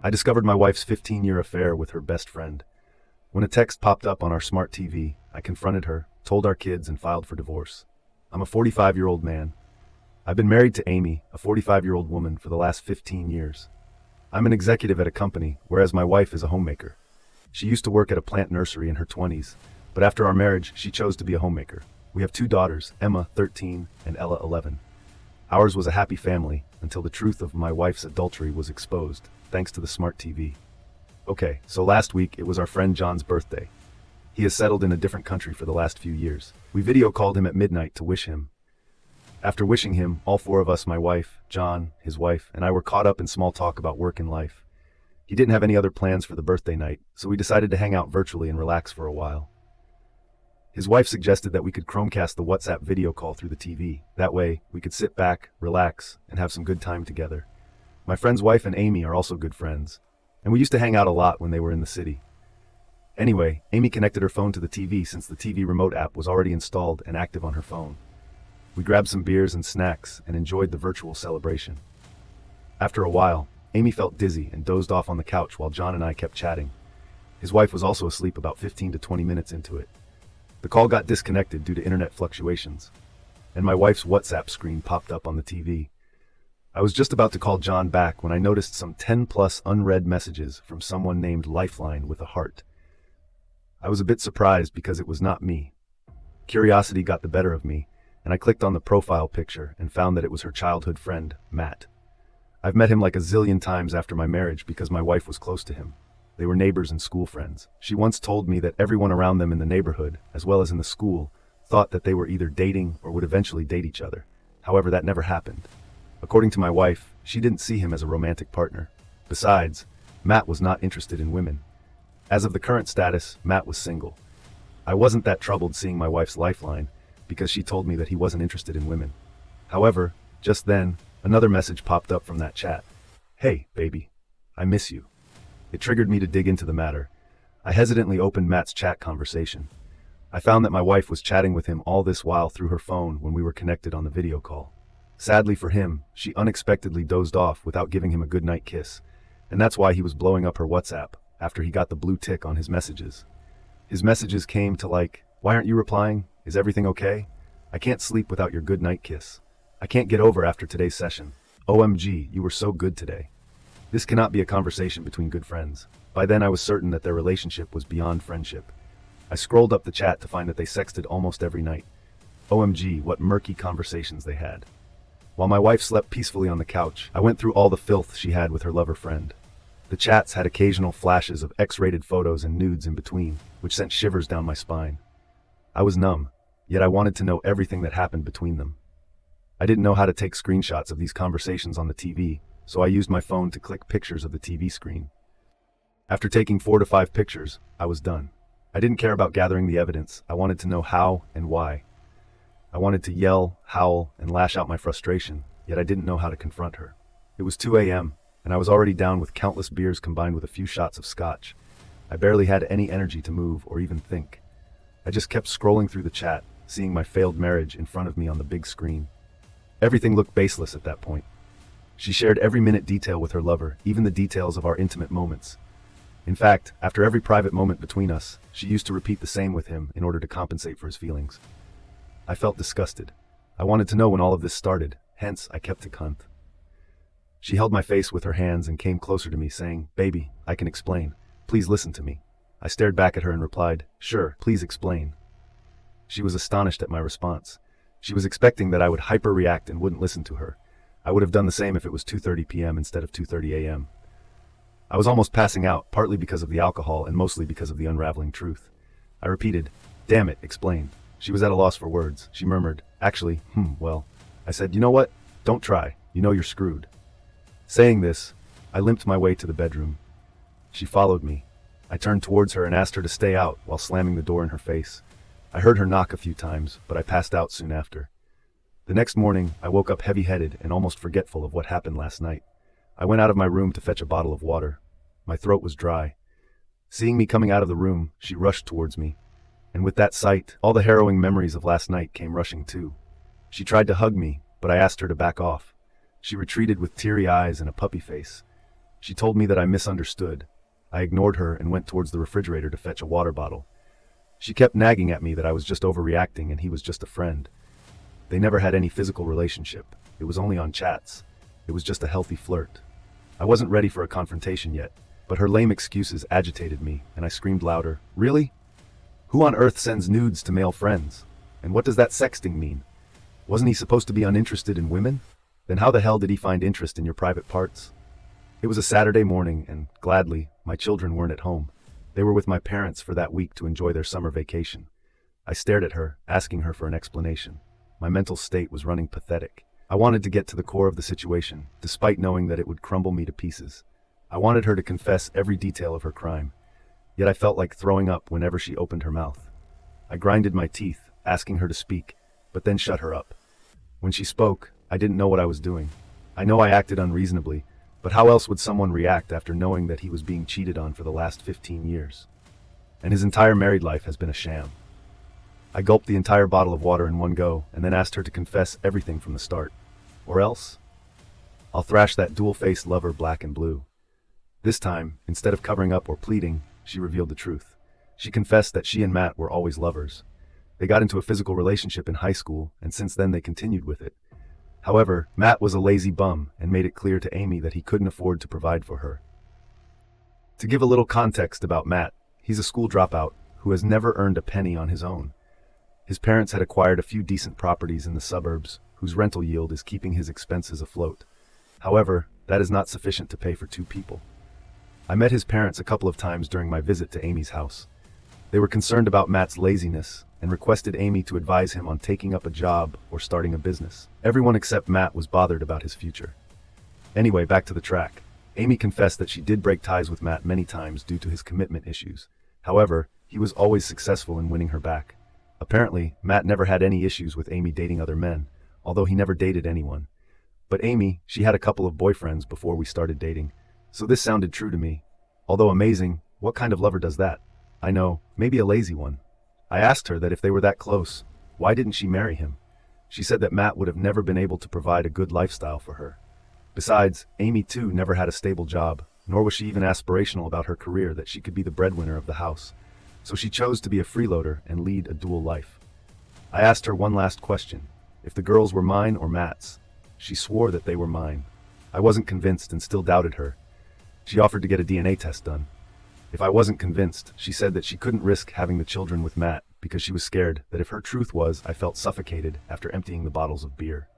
I discovered my wife's 15-year affair with her best friend. When a text popped up on our smart TV, I confronted her, told our kids, and filed for divorce. I'm a 45-year-old man. I've been married to Amy, a 45-year-old woman, for the last 15 years. I'm an executive at a company, whereas my wife is a homemaker. She used to work at a plant nursery in her 20s, but after our marriage, she chose to be a homemaker. We have 2 daughters, Emma, 13, and Ella, 11. Ours was a happy family until the truth of my wife's adultery was exposed, thanks to the smart TV. Okay, so last week it was our friend John's birthday. He has settled in a different country for the last few years. We video called him at midnight to wish him. After wishing him, all 4 of us, my wife, John, his wife, and I, were caught up in small talk about work and life. He didn't have any other plans for the birthday night, so we decided to hang out virtually and relax for a while. His wife suggested that we could Chromecast the WhatsApp video call through the TV. That way, we could sit back, relax, and have some good time together. My friend's wife and Amy are also good friends, and we used to hang out a lot when they were in the city. Anyway, Amy connected her phone to the TV since the TV remote app was already installed and active on her phone. We grabbed some beers and snacks and enjoyed the virtual celebration. After a while, Amy felt dizzy and dozed off on the couch while John and I kept chatting. His wife was also asleep about 15 to 20 minutes into it. The call got disconnected due to internet fluctuations, and my wife's WhatsApp screen popped up on the TV. I was just about to call John back when I noticed some 10+ unread messages from someone named Lifeline with a heart. I was a bit surprised because it was not me. Curiosity got the better of me, and I clicked on the profile picture and found that it was her childhood friend, Matt. I've met him like a zillion times after my marriage because my wife was close to him. They were neighbors and school friends. She once told me that everyone around them in the neighborhood, as well as in the school, thought that they were either dating or would eventually date each other. However, that never happened. According to my wife, she didn't see him as a romantic partner. Besides, Matt was not interested in women. As of the current status, Matt was single. I wasn't that troubled seeing my wife's lifeline because she told me that he wasn't interested in women. However, just then, another message popped up from that chat. "Hey, baby, I miss you." It triggered me to dig into the matter. I hesitantly opened Matt's chat conversation. I found that my wife was chatting with him all this while through her phone when we were connected on the video call. Sadly for him, she unexpectedly dozed off without giving him a goodnight kiss, and that's why he was blowing up her WhatsApp after he got the blue tick on his messages. His messages came to like, "Why aren't you replying? Is everything okay? I can't sleep without your goodnight kiss. I can't get over after today's session. OMG, you were so good today." This cannot be a conversation between good friends. By then I was certain that their relationship was beyond friendship. I scrolled up the chat to find that they sexted almost every night. OMG, what murky conversations they had. While my wife slept peacefully on the couch, I went through all the filth she had with her lover friend. The chats had occasional flashes of X-rated photos and nudes in between, which sent shivers down my spine. I was numb, yet I wanted to know everything that happened between them. I didn't know how to take screenshots of these conversations on the TV, so I used my phone to click pictures of the TV screen. After taking 4 to 5 pictures, I was done. I didn't care about gathering the evidence. I wanted to know how and why. I wanted to yell, howl, and lash out my frustration, yet I didn't know how to confront her. It was 2 a.m., and I was already down with countless beers combined with a few shots of scotch. I barely had any energy to move or even think. I just kept scrolling through the chat, seeing my failed marriage in front of me on the big screen. Everything looked baseless at that point. She shared every minute detail with her lover, even the details of our intimate moments. In fact, after every private moment between us, she used to repeat the same with him in order to compensate for his feelings. I felt disgusted. I wanted to know when all of this started, hence I kept it cunt. She held my face with her hands and came closer to me, saying, "Baby, I can explain. Please listen to me." I stared back at her and replied, "Sure, please explain." She was astonished at my response. She was expecting that I would hyper-react and wouldn't listen to her. I would have done the same if it was 2:30 p.m. instead of 2:30 a.m. I was almost passing out, partly because of the alcohol and mostly because of the unraveling truth. I repeated, "Damn it, explain." She was at a loss for words. She murmured, "Actually, well." I said, "You know what? Don't try. You know you're screwed." Saying this, I limped my way to the bedroom. She followed me. I turned towards her and asked her to stay out while slamming the door in her face. I heard her knock a few times, but I passed out soon after. The next morning, I woke up heavy-headed and almost forgetful of what happened last night. I went out of my room to fetch a bottle of water. My throat was dry. Seeing me coming out of the room, she rushed towards me. And with that sight, all the harrowing memories of last night came rushing too. She tried to hug me, but I asked her to back off. She retreated with teary eyes and a puppy face. She told me that I misunderstood. I ignored her and went towards the refrigerator to fetch a water bottle. She kept nagging at me that I was just overreacting and he was just a friend. They never had any physical relationship. It was only on chats. It was just a healthy flirt. I wasn't ready for a confrontation yet, but her lame excuses agitated me, and I screamed louder, "Really? Who on earth sends nudes to male friends? And what does that sexting mean? Wasn't he supposed to be uninterested in women? Then how the hell did he find interest in your private parts?" It was a Saturday morning, and gladly, my children weren't at home. They were with my parents for that week to enjoy their summer vacation. I stared at her, asking her for an explanation. My mental state was running pathetic. I wanted to get to the core of the situation, despite knowing that it would crumble me to pieces. I wanted her to confess every detail of her crime, yet I felt like throwing up whenever she opened her mouth. I grinded my teeth, asking her to speak, but then shut her up. When she spoke, I didn't know what I was doing. I know I acted unreasonably, but how else would someone react after knowing that he was being cheated on for the last 15 years? And his entire married life has been a sham. I gulped the entire bottle of water in one go, and then asked her to confess everything from the start. Or else, I'll thrash that dual-faced lover black and blue. This time, instead of covering up or pleading, she revealed the truth. She confessed that she and Matt were always lovers. They got into a physical relationship in high school, and since then they continued with it. However, Matt was a lazy bum and made it clear to Amy that he couldn't afford to provide for her. To give a little context about Matt, he's a school dropout who has never earned a penny on his own. His parents had acquired a few decent properties in the suburbs, whose rental yield is keeping his expenses afloat. However, that is not sufficient to pay for two people. I met his parents a couple of times during my visit to Amy's house. They were concerned about Matt's laziness and requested Amy to advise him on taking up a job or starting a business. Everyone except Matt was bothered about his future. Anyway, back to the track. Amy confessed that she did break ties with Matt many times due to his commitment issues. However, he was always successful in winning her back. Apparently, Matt never had any issues with Amy dating other men, although he never dated anyone. But Amy, she had a couple of boyfriends before we started dating, so this sounded true to me. Although amazing, what kind of lover does that? I know, maybe a lazy one. I asked her that if they were that close, why didn't she marry him? She said that Matt would have never been able to provide a good lifestyle for her. Besides, Amy too never had a stable job, nor was she even aspirational about her career that she could be the breadwinner of the house. So she chose to be a freeloader and lead a dual life. I asked her one last question, if the girls were mine or Matt's. She swore that they were mine. I wasn't convinced and still doubted her. She offered to get a DNA test done. If I wasn't convinced, she said that she couldn't risk having the children with Matt because she was scared that if her truth was I felt suffocated after emptying the bottles of beer.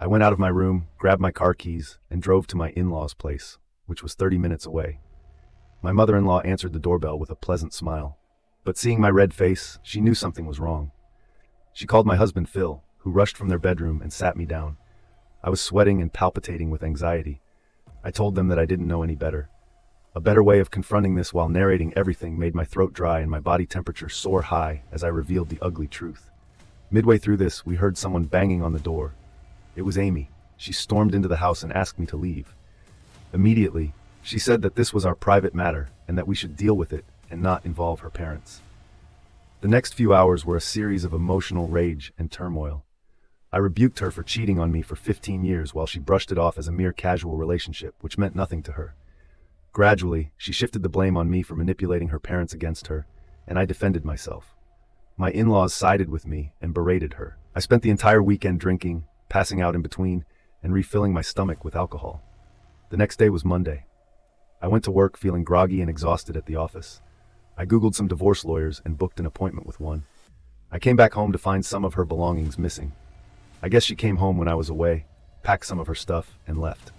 I went out of my room, grabbed my car keys, and drove to my in-laws' place, which was 30 minutes away. My mother-in-law answered the doorbell with a pleasant smile, but seeing my red face, she knew something was wrong. She called my husband Phil, who rushed from their bedroom and sat me down. I was sweating and palpitating with anxiety. I told them that I didn't know any better. A better way of confronting this while narrating everything made my throat dry and my body temperature soar high as I revealed the ugly truth. Midway through this, we heard someone banging on the door. It was Amy. She stormed into the house and asked me to leave. Immediately, she said that this was our private matter and that we should deal with it and not involve her parents. The next few hours were a series of emotional rage and turmoil. I rebuked her for cheating on me for 15 years while she brushed it off as a mere casual relationship, which meant nothing to her. Gradually, she shifted the blame on me for manipulating her parents against her, and I defended myself. My in-laws sided with me and berated her. I spent the entire weekend drinking, passing out in between, and refilling my stomach with alcohol. The next day was Monday. I went to work feeling groggy and exhausted at the office. I Googled some divorce lawyers and booked an appointment with one. I came back home to find some of her belongings missing. I guess she came home when I was away, packed some of her stuff, and left.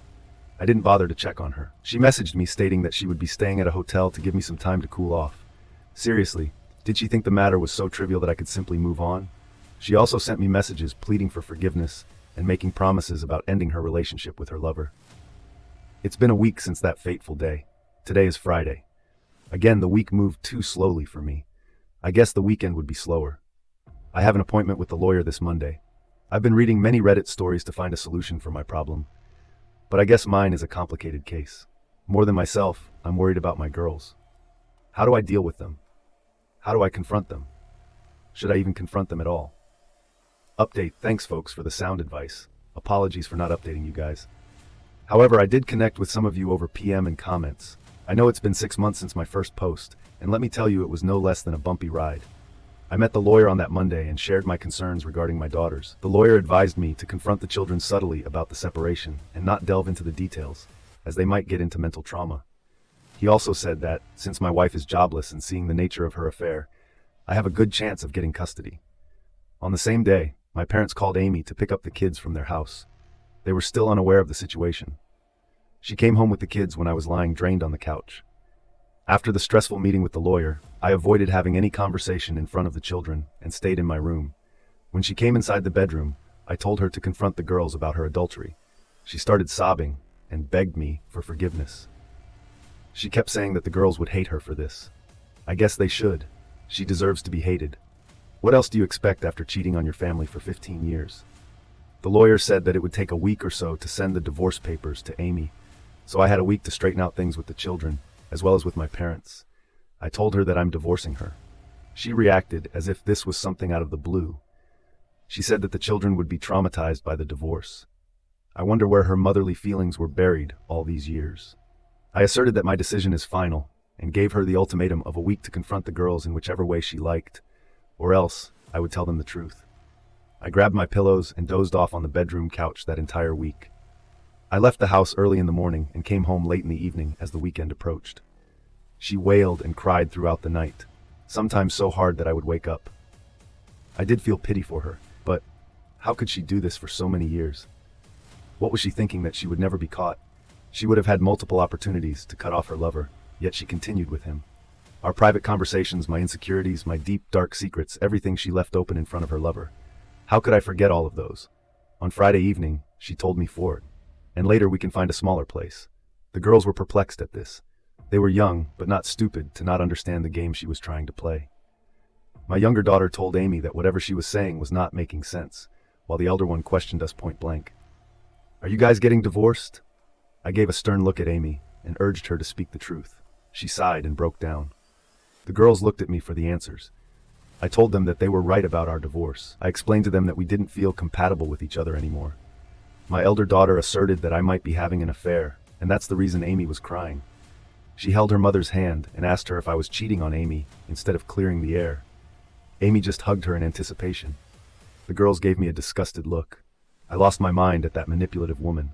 I didn't bother to check on her. She messaged me stating that she would be staying at a hotel to give me some time to cool off. Seriously, did she think the matter was so trivial that I could simply move on? She also sent me messages pleading for forgiveness and making promises about ending her relationship with her lover. It's been a week since that fateful day. Today is Friday. Again, the week moved too slowly for me. I guess the weekend would be slower. I have an appointment with the lawyer this Monday. I've been reading many Reddit stories to find a solution for my problem. But I guess mine is a complicated case. More than myself, I'm worried about my girls. How do I deal with them? How do I confront them? Should I even confront them at all? Update. Thanks folks for the sound advice. Apologies for not updating you guys. However, I did connect with some of you over PM and comments. I know it's been 6 months since my first post, and let me tell you it was no less than a bumpy ride. I met the lawyer on that Monday and shared my concerns regarding my daughters. The lawyer advised me to confront the children subtly about the separation and not delve into the details, as they might get into mental trauma. He also said that, since my wife is jobless and seeing the nature of her affair, I have a good chance of getting custody. On the same day, my parents called Amy to pick up the kids from their house. They were still unaware of the situation. She came home with the kids when I was lying drained on the couch. After the stressful meeting with the lawyer, I avoided having any conversation in front of the children and stayed in my room. When she came inside the bedroom, I told her to confront the girls about her adultery. She started sobbing and begged me for forgiveness. She kept saying that the girls would hate her for this. I guess they should. She deserves to be hated. What else do you expect after cheating on your family for 15 years? The lawyer said that it would take a week or so to send the divorce papers to Amy, so I had a week to straighten out things with the children, as well as with my parents. I told her that I'm divorcing her. She reacted as if this was something out of the blue. She said that the children would be traumatized by the divorce. I wonder where her motherly feelings were buried all these years. I asserted that my decision is final, and gave her the ultimatum of a week to confront the girls in whichever way she liked, or else I would tell them the truth. I grabbed my pillows and dozed off on the bedroom couch that entire week. I left the house early in the morning and came home late in the evening as the weekend approached. She wailed and cried throughout the night, sometimes so hard that I would wake up. I did feel pity for her, but how could she do this for so many years? What was she thinking, that she would never be caught? She would have had multiple opportunities to cut off her lover, yet she continued with him. Our private conversations, my insecurities, my deep, dark secrets, everything she left open in front of her lover. How could I forget all of those? On Friday evening, she told me Ford, and later we can find a smaller place. The girls were perplexed at this. They were young, but not stupid to not understand the game she was trying to play. My younger daughter told Amy that whatever she was saying was not making sense, while the elder one questioned us point blank. "Are you guys getting divorced?" I gave a stern look at Amy and urged her to speak the truth. She sighed and broke down. The girls looked at me for the answers. I told them that they were right about our divorce. I explained to them that we didn't feel compatible with each other anymore. My elder daughter asserted that I might be having an affair, and that's the reason Amy was crying. She held her mother's hand and asked her if I was cheating on Amy instead of clearing the air. Amy just hugged her in anticipation. The girls gave me a disgusted look. I lost my mind at that manipulative woman.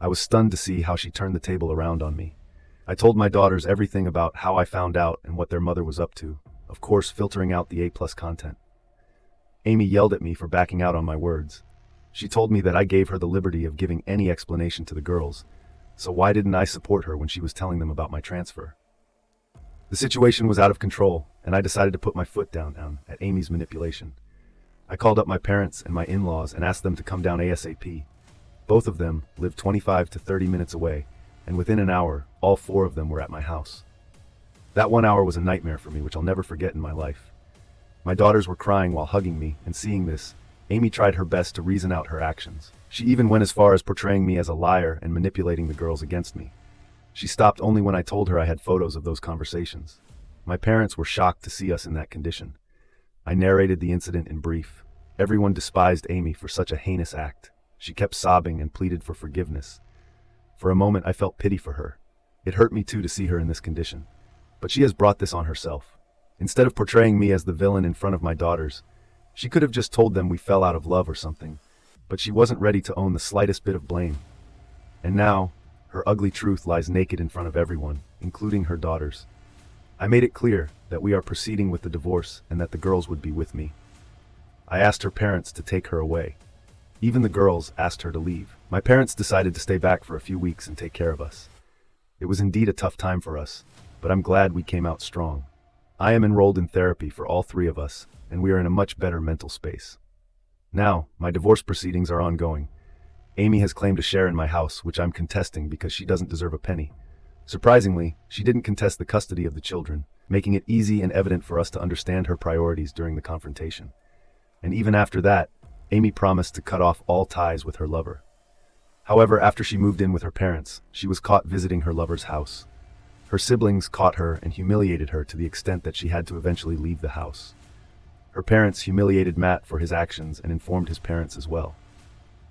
I was stunned to see how she turned the table around on me. I told my daughters everything about how I found out and what their mother was up to, of course filtering out the A+ content. Amy yelled at me for backing out on my words. She told me that I gave her the liberty of giving any explanation to the girls, so why didn't I support her when she was telling them about my transfer? The situation was out of control, and I decided to put my foot down at Amy's manipulation. I called up my parents and my in-laws and asked them to come down ASAP. Both of them lived 25 to 30 minutes away, and within an hour, all 4 of them were at my house. That 1 hour was a nightmare for me, which I'll never forget in my life. My daughters were crying while hugging me, and seeing this, Amy tried her best to reason out her actions. She even went as far as portraying me as a liar and manipulating the girls against me. She stopped only when I told her I had photos of those conversations. My parents were shocked to see us in that condition. I narrated the incident in brief. Everyone despised Amy for such a heinous act. She kept sobbing and pleaded for forgiveness. For a moment I felt pity for her. It hurt me too to see her in this condition. But she has brought this on herself. Instead of portraying me as the villain in front of my daughters, she could have just told them we fell out of love or something, but she wasn't ready to own the slightest bit of blame. And now, her ugly truth lies naked in front of everyone, including her daughters. I made it clear that we are proceeding with the divorce and that the girls would be with me. I asked her parents to take her away. Even the girls asked her to leave. My parents decided to stay back for a few weeks and take care of us. It was indeed a tough time for us, but I'm glad we came out strong. I am enrolled in therapy for all 3 of us, and we are in a much better mental space. Now, my divorce proceedings are ongoing. Amy has claimed a share in my house, which I'm contesting because she doesn't deserve a penny. Surprisingly, she didn't contest the custody of the children, making it easy and evident for us to understand her priorities during the confrontation. And even after that, Amy promised to cut off all ties with her lover. However, after she moved in with her parents, she was caught visiting her lover's house. Her siblings caught her and humiliated her to the extent that she had to eventually leave the house. Her parents humiliated Matt for his actions and informed his parents as well.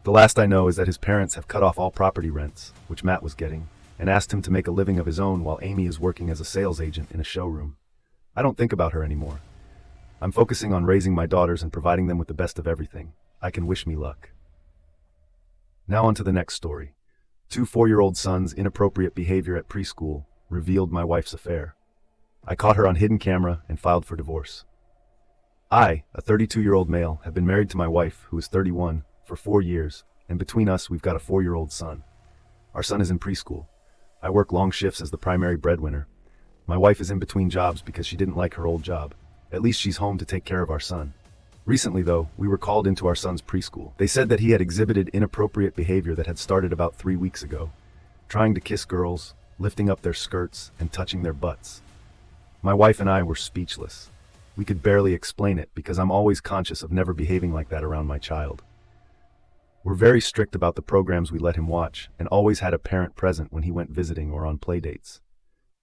The The last I know is that his parents have cut off all property rents, which Matt was getting, and asked him to make a living of his own while Amy is working as a sales agent in a showroom. I don't think about her anymore. I'm focusing on raising my daughters and providing them with the best of everything. I can wish me luck. Now on to the next story. 2 4-year-old sons' inappropriate behavior at preschool revealed my wife's affair. I caught her on hidden camera and filed for divorce. I, a 32-year-old male, have been married to my wife, who is 31, for 4 years, and between us we've got a 4-year-old son. Our son is in preschool. I work long shifts as the primary breadwinner. My wife is in between jobs because she didn't like her old job. At least she's home to take care of our son. Recently, though, we were called into our son's preschool. They said that he had exhibited inappropriate behavior that had started about 3 weeks ago, trying to kiss girls, lifting up their skirts, and touching their butts. My wife and I were speechless. We could barely explain it because I'm always conscious of never behaving like that around my child. We're very strict about the programs we let him watch and always had a parent present when he went visiting or on play dates.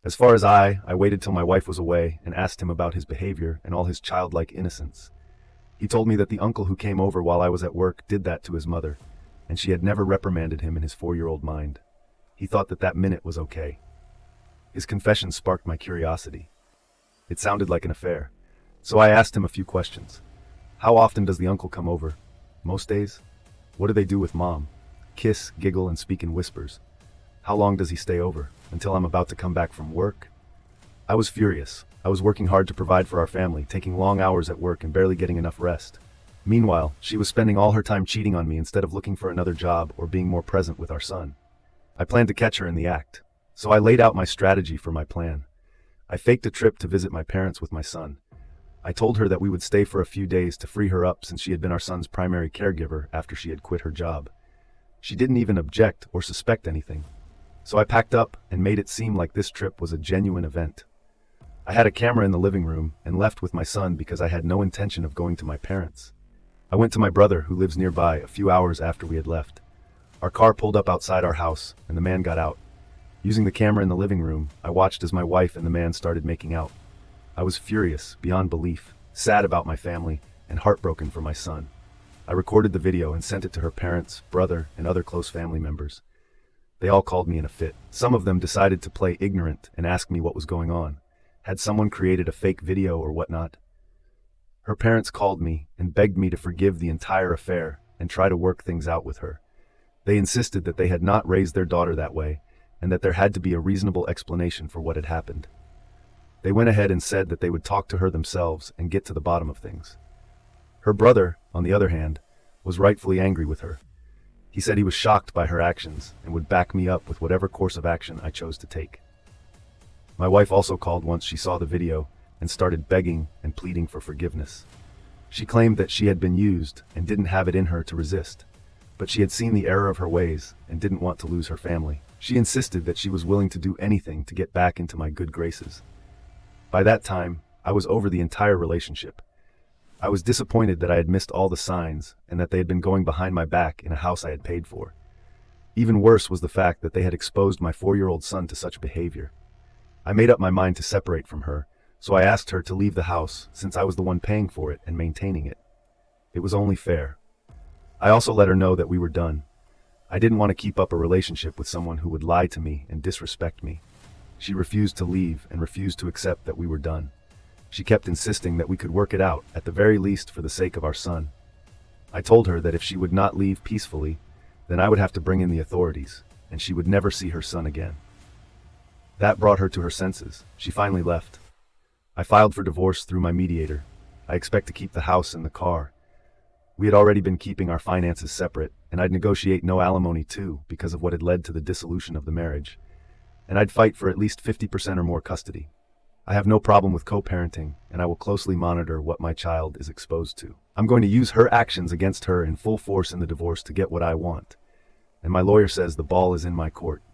As far as I waited till my wife was away and asked him about his behavior and all his childlike innocence. He told me that the uncle who came over while I was at work did that to his mother, and she had never reprimanded him in his 4-year-old mind. He thought that that minute was okay. His confession sparked my curiosity. It sounded like an affair, so I asked him a few questions. How often does the uncle come over? Most days? What do they do with mom? Kiss, giggle, and speak in whispers. How long does he stay over? Until I'm about to come back from work? I was furious. I was working hard to provide for our family, taking long hours at work and barely getting enough rest. Meanwhile, she was spending all her time cheating on me instead of looking for another job or being more present with our son. I planned to catch her in the act, so I laid out my strategy for my plan. I faked a trip to visit my parents with my son. I told her that we would stay for a few days to free her up since she had been our son's primary caregiver after she had quit her job. She didn't even object or suspect anything. So I packed up and made it seem like this trip was a genuine event. I had a camera in the living room and left with my son because I had no intention of going to my parents. I went to my brother, who lives nearby, a few hours after we had left. Our car pulled up outside our house and the man got out. Using the camera in the living room, I watched as my wife and the man started making out. I was furious, beyond belief, sad about my family, and heartbroken for my son. I recorded the video and sent it to her parents, brother, and other close family members. They all called me in a fit. Some of them decided to play ignorant and ask me what was going on. Had someone created a fake video or whatnot? Her parents called me and begged me to forgive the entire affair and try to work things out with her. They insisted that they had not raised their daughter that way and that there had to be a reasonable explanation for what had happened. They went ahead and said that they would talk to her themselves and get to the bottom of things. Her brother, on the other hand, was rightfully angry with her. He said he was shocked by her actions and would back me up with whatever course of action I chose to take. My wife also called once she saw the video and started begging and pleading for forgiveness. She claimed that she had been used and didn't have it in her to resist, but she had seen the error of her ways and didn't want to lose her family. She insisted that she was willing to do anything to get back into my good graces. By that time, I was over the entire relationship. I was disappointed that I had missed all the signs and that they had been going behind my back in a house I had paid for. Even worse was the fact that they had exposed my 4-year-old son to such behavior. I made up my mind to separate from her, so I asked her to leave the house since I was the one paying for it and maintaining it. It was only fair. I also let her know that we were done. I didn't want to keep up a relationship with someone who would lie to me and disrespect me. She refused to leave and refused to accept that we were done. She kept insisting that we could work it out, at the very least for the sake of our son. I told her that if she would not leave peacefully, then I would have to bring in the authorities, and she would never see her son again. That brought her to her senses. She finally left. I filed for divorce through my mediator. I expect to keep the house and the car. We had already been keeping our finances separate, and I'd negotiate no alimony too because of what had led to the dissolution of the marriage. And I'd fight for at least 50% or more custody. I have no problem with co-parenting, and I will closely monitor what my child is exposed to. I'm going to use her actions against her in full force in the divorce to get what I want. And my lawyer says the ball is in my court.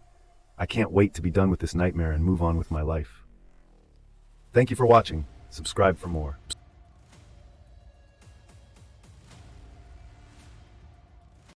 I can't wait to be done with this nightmare and move on with my life. Thank you for watching. Subscribe for more.